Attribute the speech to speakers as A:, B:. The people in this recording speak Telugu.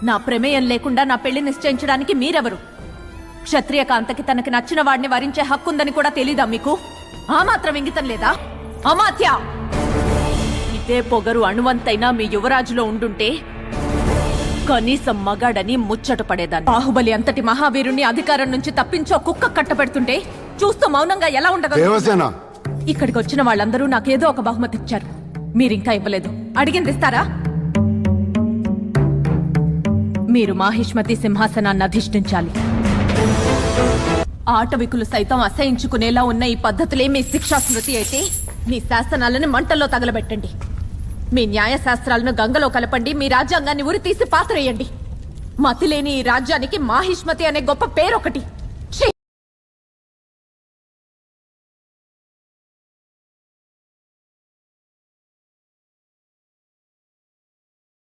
A: నా ప్రమేయం లేకుండా నా పెళ్లి నిశ్చయించడానికి మీరెవరు? క్షత్రియ కాంతకి తనకి నచ్చిన వాడిని వరించే హక్కుందని కూడా తెలీదా మీకు? ఆ మాత్రం ఇంగితం లేదా? అమాత్య! ఇదే పొగరు అణువంతైనా మీ యువరాజులో ఉండుంటే కనీసం మగాడని ముచ్చట పడేదాన్ని. బాహుబలి అంతటి మహావీరుణ్ణి అధికారం నుంచి తప్పించో కుక్క కట్టబెడుతుంటే చూస్తూ మౌనంగా ఎలా ఉండగలరు? ఇక్కడికి వచ్చిన వాళ్ళందరూ నాకేదో ఒక బహుమతి ఇచ్చారు. మీరింకా ఇవ్వలేదు. అడిగింది ఇస్తారా? మీరు మాహిష్మతి సింహాసనాన్ని అధిష్ఠించాలి. ఆటవికులు సైతం అసహించుకునేలా ఉన్న ఈ పద్ధతులే మీ శిక్షా స్మృతి అయితే మీ శాసనాలను మంటల్లో తగలబెట్టండి. మీ న్యాయశాస్త్రాలను గంగలో కలపండి. మీ రాజ్యాంగాన్ని ఉరి తీసి పాత్రేయండి. మతిలేని ఈ రాజ్యానికి మాహిష్మతి అనే గొప్ప పేరొకటి.